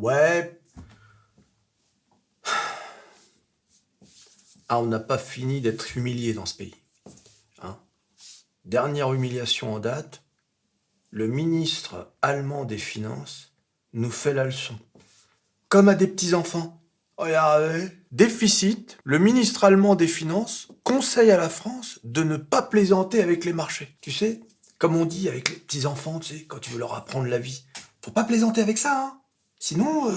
ouais. Ah, on n'a pas fini d'être humilié dans ce pays. Hein. Dernière humiliation en date, le ministre allemand des Finances nous fait la leçon. Comme à des petits-enfants. Regardez, déficit, le ministre allemand des Finances conseille à la France de ne pas plaisanter avec les marchés. Tu sais, comme on dit avec les petits-enfants, tu sais, quand tu veux leur apprendre la vie. Faut pas plaisanter avec ça, hein. Sinon,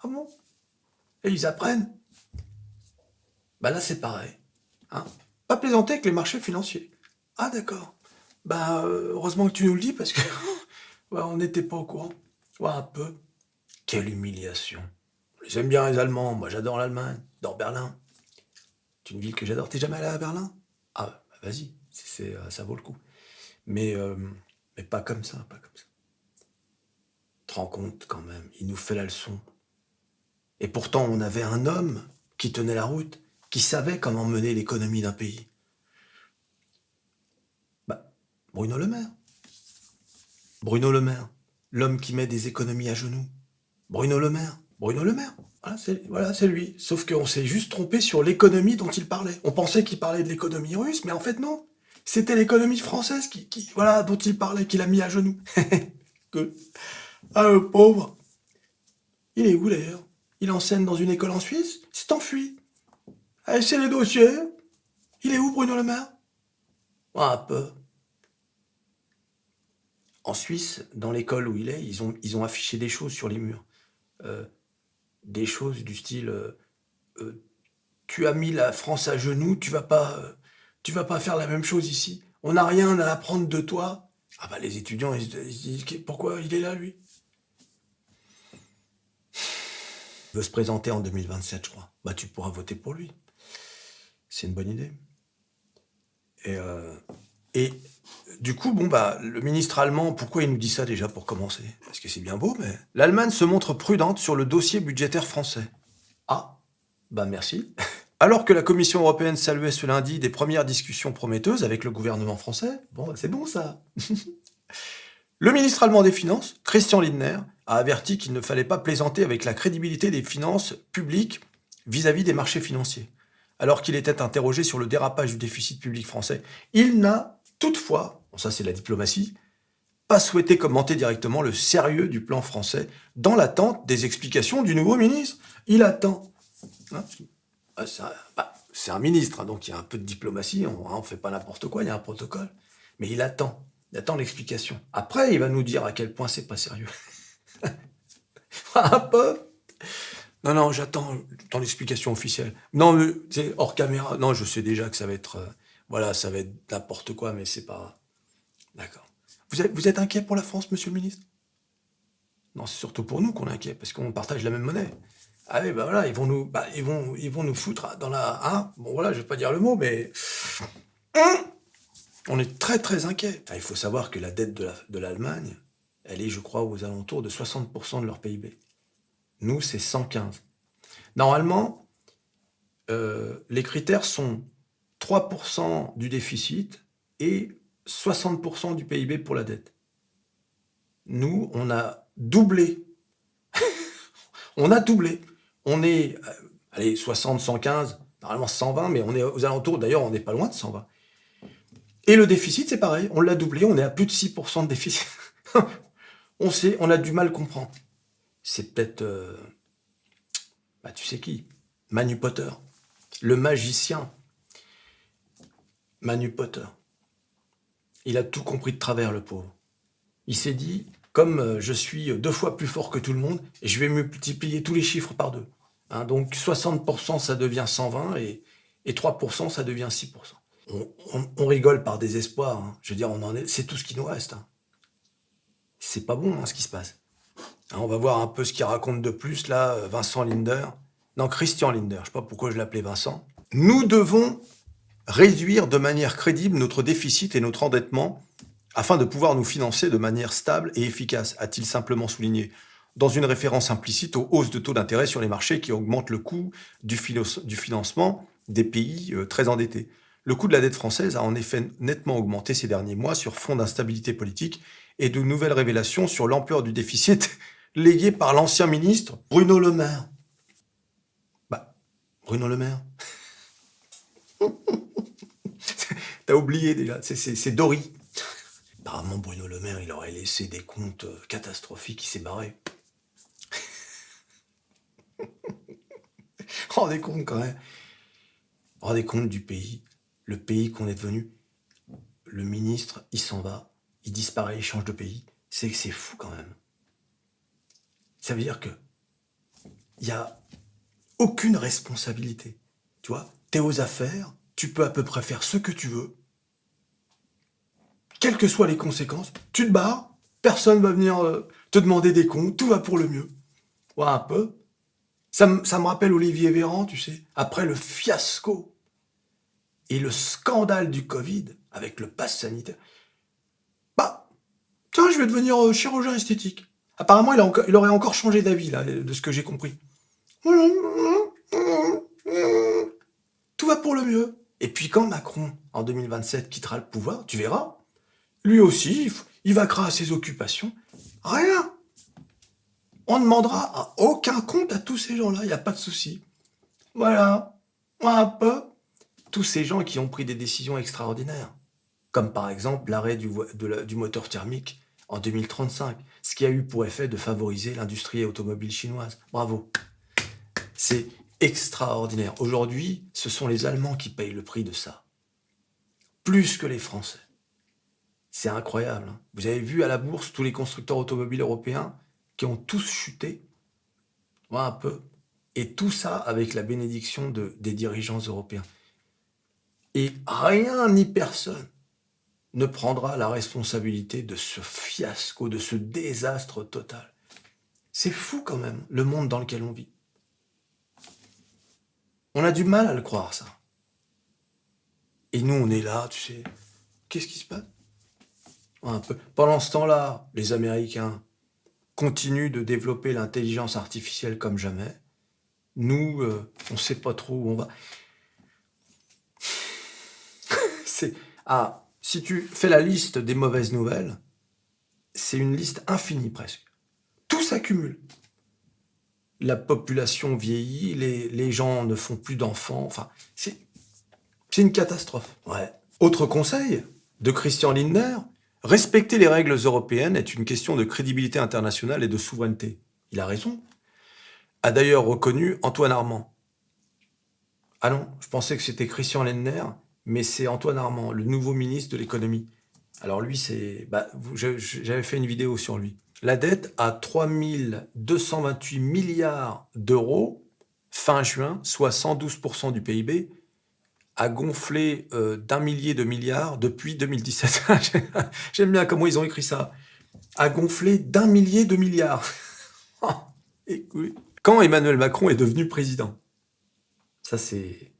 ah bon. Et ils apprennent. Bah là, c'est pareil. Hein. Pas plaisanter avec les marchés financiers. Ah d'accord. Bah heureusement que tu nous le dis parce que ouais, on n'était pas au courant. Ouais, un peu. Quelle humiliation. Je les aime bien les Allemands. Moi, j'adore l'Allemagne. J'adore Berlin. C'est une ville que j'adore. T'es jamais allé à Berlin? Ah, bah, vas-y. Ça vaut le coup. Mais, euh, mais pas comme ça, pas comme ça. Tu te rends compte quand même. Il nous fait la leçon. Et pourtant, on avait un homme qui tenait la route, qui savait comment mener l'économie d'un pays. Bah, Bruno Le Maire. Bruno Le Maire. L'homme qui met des économies à genoux. Bruno Le Maire. Bruno Le Maire. Voilà, c'est lui. Sauf qu'on s'est juste trompé sur l'économie dont il parlait. On pensait qu'il parlait de l'économie russe, mais en fait non. C'était l'économie française voilà, dont il parlait, qu'il a mis à genoux. Que- Ah, le pauvre. Il est où d'ailleurs? Il enseigne dans une école en Suisse? C'est enfui. Allez, c'est les dossiers. Il est où, Bruno Le Maire? Ah, un peu. En Suisse, dans l'école où il est, ils ont affiché des choses sur les murs. Euh, des choses du style tu as mis la France à genoux, tu vas pas faire la même chose ici. On n'a rien à apprendre de toi. Ah bah les étudiants, ils se disent pourquoi il est là lui? Il veut se présenter en 2027, je crois. Bah tu pourras voter pour lui. C'est une bonne idée. Et, euh, et du coup, bon bah le ministre allemand, pourquoi il nous dit ça déjà pour commencer? Parce que c'est bien beau, mais l'Allemagne se montre prudente sur le dossier budgétaire français. Ah, bah merci. Alors que la Commission européenne saluait ce lundi des premières discussions prometteuses avec le gouvernement français, bon, bah, c'est bon ça. Le ministre allemand des Finances, Christian Lindner, a averti qu'il ne fallait pas plaisanter avec la crédibilité des finances publiques vis-à-vis des marchés financiers. Alors qu'il était interrogé sur le dérapage du déficit public français, il n'a toutefois, bon, ça c'est la diplomatie, pas souhaité commenter directement le sérieux du plan français dans l'attente des explications du nouveau ministre. Il attend. Hein, c'est un ministre, hein, donc il y a un peu de diplomatie, on ne fait pas n'importe quoi, il y a un protocole. Mais il attend l'explication. Après, il va nous dire à quel point c'est pas sérieux. Un peu. Non, non, j'attends l'explication officielle. Non, mais c'est hors caméra. Non, je sais déjà que ça va être, voilà, ça va être n'importe quoi, mais c'est pas. D'accord. Vous êtes inquiet pour la France, monsieur le ministre? Non, c'est surtout pour nous qu'on est inquiet, parce qu'on partage la même monnaie. Ah oui, bah voilà, ils vont nous foutre dans la, hein. Bon voilà, je vais pas dire le mot, mais on est très très inquiet. Ah, il faut savoir que la dette de l'Allemagne, elle est, je crois, aux alentours de 60% de leur PIB. Nous, c'est 115. Normalement, les critères sont 3% du déficit et 60% du PIB pour la dette. Nous, on a doublé. On a doublé. On est, allez, 60, 115, normalement 120, mais on est aux alentours, d'ailleurs, on n'est pas loin de 120. Et le déficit, c'est pareil, on l'a doublé, on est à plus de 6% de déficit. On a du mal à comprendre. C'est peut-être, bah, tu sais qui? Manu Potter, le magicien. Manu Potter. Il a tout compris de travers, le pauvre. Il s'est dit, comme je suis 2 fois plus fort que tout le monde, je vais multiplier tous les chiffres par 2. Hein, donc 60%, ça devient 120 et 3%, ça devient 6%. On rigole par désespoir. Hein. Je veux dire, c'est tout ce qui nous reste. Hein. C'est pas bon, hein, ce qui se passe. Hein, on va voir un peu ce qu'il raconte de plus, là, Vincent Linder. Non, Christian Linder, je sais pas pourquoi je l'appelais Vincent. Nous devons réduire de manière crédible notre déficit et notre endettement afin de pouvoir nous financer de manière stable et efficace, a-t-il simplement souligné, dans une référence implicite aux hausses de taux d'intérêt sur les marchés qui augmentent le coût du financement des pays très endettés. Le coût de la dette française a en effet nettement augmenté ces derniers mois sur fond d'instabilité politique et de nouvelles révélations sur l'ampleur du déficit légué par l'ancien ministre Bruno Le Maire. Bah, Bruno Le Maire. T'as oublié déjà, c'est Dory. Apparemment, Bruno Le Maire, il aurait laissé des comptes catastrophiques, il s'est barré. Rendez compte quand même. Rendez compte du pays, le pays qu'on est devenu. Le ministre, il s'en va, il disparaît, il change de pays. C'est fou quand même. Ça veut dire que il y a aucune responsabilité. Tu vois, t'es aux affaires, tu peux à peu près faire ce que tu veux, quelles que soient les conséquences, tu te barres, personne va venir te demander des comptes, tout va pour le mieux. Ouais, un peu. Ça me rappelle Olivier Véran, tu sais, après le fiasco et le scandale du Covid avec le pass sanitaire. Bah, tiens, je vais devenir chirurgien esthétique. Apparemment, il aurait encore changé d'avis, là, de ce que j'ai compris. Tout va pour le mieux. Et puis quand Macron, en 2027, quittera le pouvoir, tu verras, lui aussi, il vaquera à ses occupations. Rien. On ne demandera à aucun compte à tous ces gens-là, il n'y a pas de souci. Voilà. Un peu. Tous ces gens qui ont pris des décisions extraordinaires. Comme par exemple l'arrêt du moteur thermique en 2035, ce qui a eu pour effet de favoriser l'industrie automobile chinoise. Bravo. C'est extraordinaire. Aujourd'hui, ce sont les Allemands qui payent le prix de ça. Plus que les Français. C'est incroyable. Hein. Vous avez vu à la bourse tous les constructeurs automobiles européens qui ont tous chuté. Ouais, un peu. Et tout ça avec la bénédiction des dirigeants européens. Et rien ni personne ne prendra la responsabilité de ce fiasco, de ce désastre total. C'est fou quand même, le monde dans lequel on vit. On a du mal à le croire, ça. Et nous, on est là, tu sais. Qu'est-ce qui se passe? Un peu. Pendant ce temps-là, les Américains continuent de développer l'intelligence artificielle comme jamais. Nous, on ne sait pas trop où on va. Si tu fais la liste des mauvaises nouvelles, c'est une liste infinie presque. Tout s'accumule. La population vieillit, les gens ne font plus d'enfants. Enfin, c'est une catastrophe. Ouais. Autre conseil de Christian Lindner, respecter les règles européennes est une question de crédibilité internationale et de souveraineté. Il a raison. A d'ailleurs reconnu Antoine Armand. Ah non, je pensais que c'était Christian Lindner, mais c'est Antoine Armand, le nouveau ministre de l'économie. Alors lui, j'avais fait une vidéo sur lui. La dette à 3 228 milliards d'euros, fin juin, soit 112% du PIB, a gonflé d'un millier de milliards depuis 2017. J'aime bien comment ils ont écrit ça. A gonflé d'un millier de milliards. Écoute. Quand Emmanuel Macron est devenu président, ça c'est...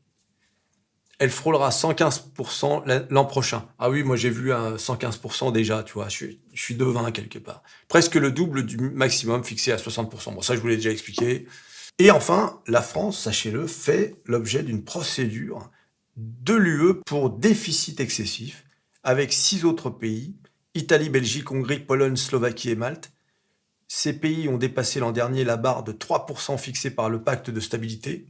Elle frôlera 115% l'an prochain. Ah oui, moi j'ai vu un 115% déjà, tu vois, je suis devin quelque part. Presque le double du maximum fixé à 60%. Bon, ça je vous l'ai déjà expliqué. Et enfin, la France, sachez-le, fait l'objet d'une procédure de l'UE pour déficit excessif, avec 6 autres pays, Italie, Belgique, Hongrie, Pologne, Slovaquie et Malte. Ces pays ont dépassé l'an dernier la barre de 3% fixée par le pacte de stabilité,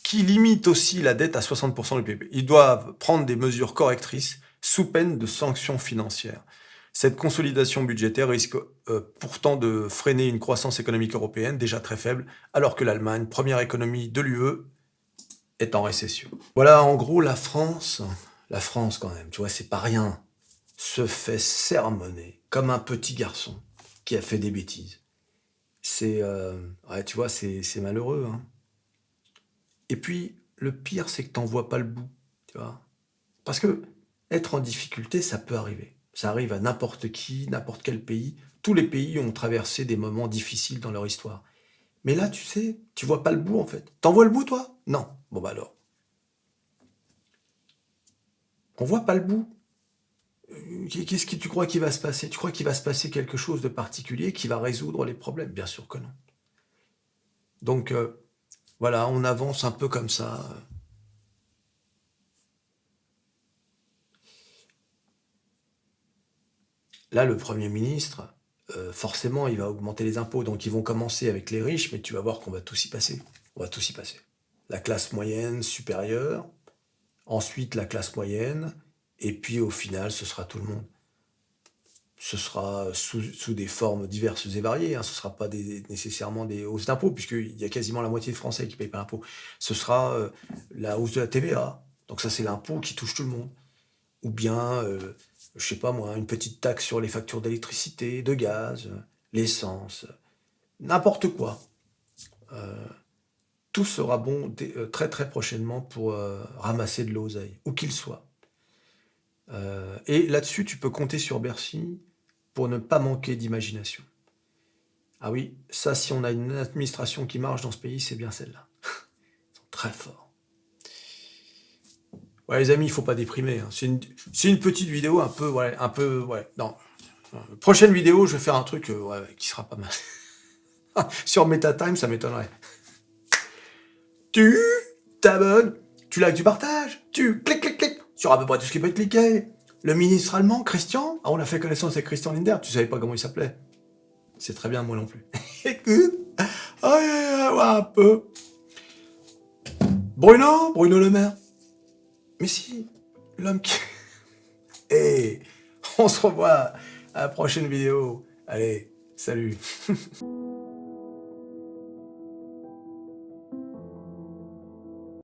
qui limite aussi la dette à 60% du PIB. Ils doivent prendre des mesures correctrices sous peine de sanctions financières. Cette consolidation budgétaire risque pourtant de freiner une croissance économique européenne déjà très faible, alors que l'Allemagne, première économie de l'UE, est en récession. Voilà, en gros, la France quand même, tu vois, c'est pas rien, se fait sermonner comme un petit garçon qui a fait des bêtises. Ouais, tu vois, c'est malheureux, hein. Et puis, le pire, c'est que t'en vois pas le bout, tu vois. Parce que être en difficulté, ça peut arriver. Ça arrive à n'importe qui, n'importe quel pays. Tous les pays ont traversé des moments difficiles dans leur histoire. Mais là, tu sais, tu vois pas le bout, en fait. T'en vois le bout, toi? Non. Bon, bah alors. On voit pas le bout. Qu'est-ce que tu crois qu'il va se passer? Tu crois qu'il va se passer quelque chose de particulier qui va résoudre les problèmes? Bien sûr que non. Donc, voilà, on avance un peu comme ça. Là, le Premier ministre, forcément, il va augmenter les impôts. Donc, ils vont commencer avec les riches, mais tu vas voir qu'on va tous y passer. On va tous y passer. La classe moyenne supérieure, ensuite la classe moyenne, et puis au final, ce sera tout le monde. Ce sera sous des formes diverses et variées. Hein. Ce ne sera pas nécessairement des hausses d'impôts, puisqu'il y a quasiment la moitié de Français qui ne payent pas l'impôt. Ce sera la hausse de la TVA. Donc ça, c'est l'impôt qui touche tout le monde. Ou bien, je sais pas moi, une petite taxe sur les factures d'électricité, de gaz, l'essence, n'importe quoi. Tout sera bon très très prochainement pour ramasser de l'oseille, où qu'il soit. Et là-dessus, tu peux compter sur Bercy pour ne pas manquer d'imagination. Ah oui, ça, si on a une administration qui marche dans ce pays, c'est bien celle-là. Ils sont très forts. Ouais, les amis, il faut pas déprimer. Hein. C'est une petite vidéo un peu, ouais. Non. Prochaine vidéo, je vais faire un truc qui sera pas mal. Sur MetaTime, ça m'étonnerait. Tu t'abonnes, tu likes, tu partages, tu cliques sur à peu près tout ce qui peut être cliqué. Le ministre allemand, Christian, on a fait connaissance avec Christian Lindner, tu savais pas comment il s'appelait. C'est très bien, moi non plus. Écoute, voir un peu. Bruno Le Maire. Mais si, l'homme qui... on se revoit à la prochaine vidéo. Allez, salut.